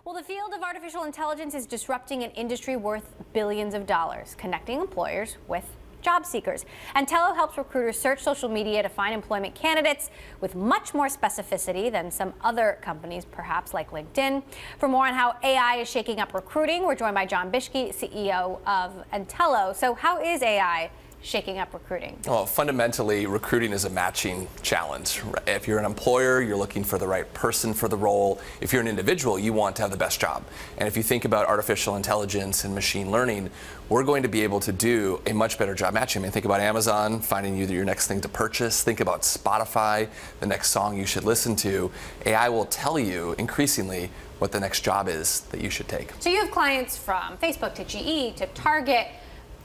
Well, the field of artificial intelligence is disrupting an industry worth billions of dollars, connecting employers with job seekers. Entelo helps recruiters search social media to find employment candidates with much more specificity than some other companies, perhaps like LinkedIn. For more on how AI is shaking up recruiting, we're joined by Jon Bischke, CEO of Entelo. So how is AI shaking up recruiting? Well, fundamentally, recruiting is a matching challenge. If you're an employer, you're looking for the right person for the role. If you're an individual, you want to have the best job. And if you think about artificial intelligence and machine learning, we're going to be able to do a much better job matching. I mean, think about Amazon finding you your next thing to purchase. Think about Spotify, the next song you should listen to. AI will tell you increasingly what the next job is that you should take. So you have clients from Facebook to GE to Target.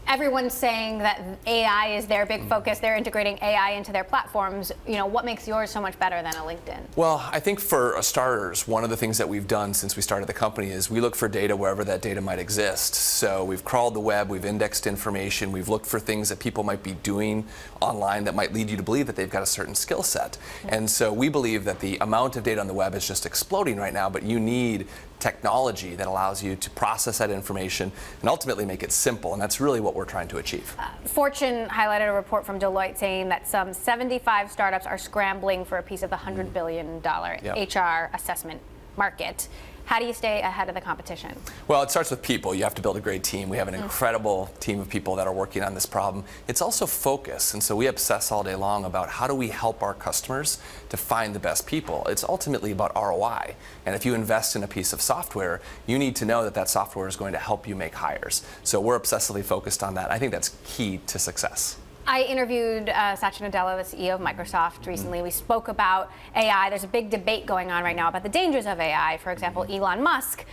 Everyone's saying that AI is their big focus. They're integrating AI into their platforms. You know, what makes yours so much better than a LinkedIn? Well, I think for starters, one of the things that we've done since we started the company is we look for data wherever that data might exist. So we've crawled the web, we've indexed information, we've looked for things that people might be doing online that might lead you to believe that they've got a certain skill set. And so we believe that the amount of data on the web is just exploding right now, but you need technology that allows you to process that information and ultimately make it simple, and that's really what we're trying to achieve. Fortune highlighted a report from Deloitte saying that some 75 startups are scrambling for a piece of the $100 billion HR assessment market. How do you stay ahead of the competition? Well, it starts with people. You have to build a great team. We have an incredible team of people that are working on this problem. It's also focus, and so we obsess all day long about how do we help our customers to find the best people. It's ultimately about ROI, and if you invest in a piece of software, you need to know that that software is going to help you make hires. So we're obsessively focused on that. I think that's key to success. I interviewed Satya Nadella, the CEO of Microsoft, recently. We spoke about AI. There's a big debate going on right now about the dangers of AI. For example, Elon Musk,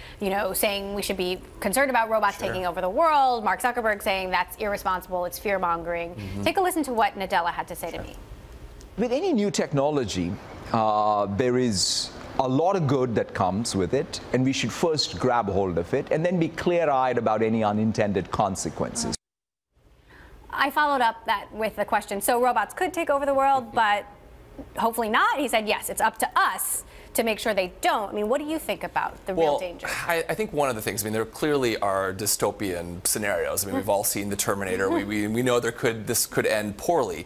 saying we should be concerned about robots taking over the world. Mark Zuckerberg saying that's irresponsible, it's fear-mongering. Take a listen to what Nadella had to say to me. With any new technology, there is a lot of good that comes with it, and we should first grab hold of it and then be clear-eyed about any unintended consequences. I followed up that with the question, so robots could take over the world, but hopefully not. He said, yes, it's up to us to make sure they don't. I mean, what do you think about the real danger? I think one of the things, there clearly are dystopian scenarios. We've all seen The Terminator. We know this could end poorly.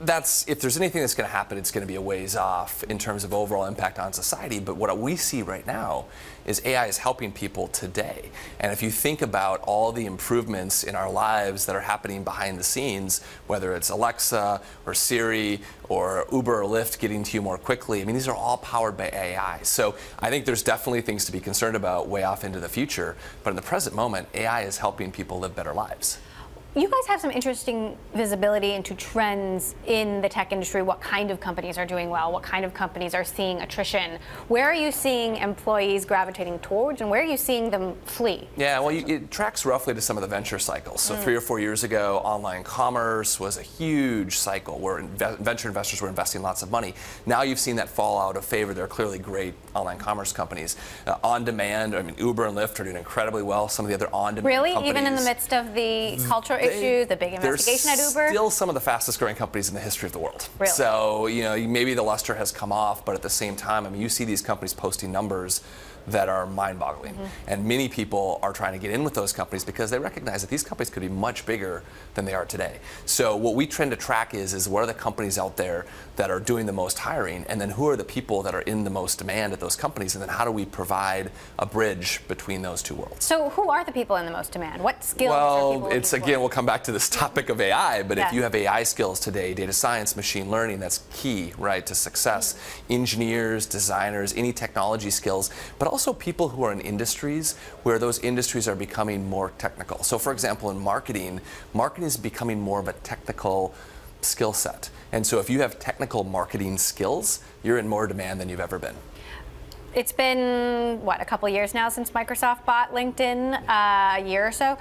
If there's anything that's going to happen, it's going to be a ways off in terms of overall impact on society. But what we see right now is AI is helping people today. And if you think about all the improvements in our lives that are happening behind the scenes, whether it's Alexa or Siri or Uber or Lyft getting to you more quickly, these are all powered by AI. So I think there's definitely things to be concerned about way off into the future. But in the present moment, AI is helping people live better lives. You guys have some interesting visibility into trends in the tech industry, what kind of companies are doing well, what kind of companies are seeing attrition. Where are you seeing employees gravitating towards, and where are you seeing them flee? Yeah, well, it tracks roughly to some of the venture cycles. So 3 or 4 years ago, online commerce was a huge cycle where venture investors were investing lots of money. Now you've seen that fall out of favor. There are clearly great online commerce companies. On demand, Uber and Lyft are doing incredibly well. Some of the other on-demand companies. Really? Even in the midst of the cultural issues, the big investigation at Uber? They're still some of the fastest growing companies in the history of the world. Really? So, maybe the luster has come off, but at the same time, you see these companies posting numbers that are mind-boggling. And many people are trying to get in with those companies because they recognize that these companies could be much bigger than they are today. So what we tend to track is what are the companies out there that are doing the most hiring, and then who are the people that are in the most demand at those companies, and then how do we provide a bridge between those two worlds? So who are the people in the most demand? What skills are people looking for? Again, we'll come back to this topic of AI, but if you have AI skills today, data science, machine learning, that's key, right, to success. Engineers, designers, any technology skills, but also people who are in industries where those industries are becoming more technical. So for example, in marketing is becoming more of a technical skill set. And so if you have technical marketing skills, you're in more demand than you've ever been. It's been, what, a couple years now since Microsoft bought LinkedIn, a year or so.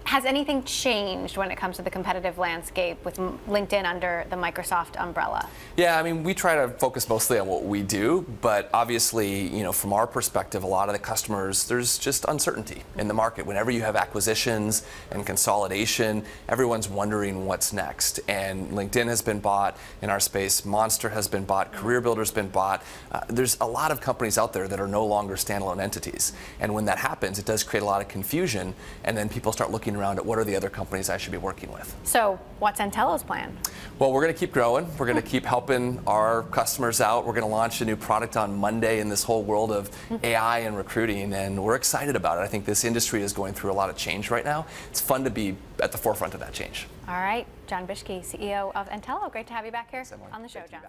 Has anything changed when it comes to the competitive landscape with LinkedIn under the Microsoft umbrella? Yeah, I mean, we try to focus mostly on what we do, but obviously, you know, from our perspective, a lot of the customers, there's just uncertainty in the market. Whenever you have acquisitions and consolidation, everyone's wondering what's next. And LinkedIn has been bought in our space, Monster has been bought, CareerBuilder's been bought. There's a lot of companies out there that are no longer standalone entities. And when that happens, it does create a lot of confusion, and then people start looking around at what are the other companies I should be working with. So what's Entelo's plan? Well, we're going to keep growing. We're going to keep helping our customers out. We're going to launch a new product on Monday in this whole world of AI and recruiting, and we're excited about it. I think this industry is going through a lot of change right now. It's fun to be at the forefront of that change. All right, Jon Bischke, CEO of Entelo. Great to have you back here on the show, Jon.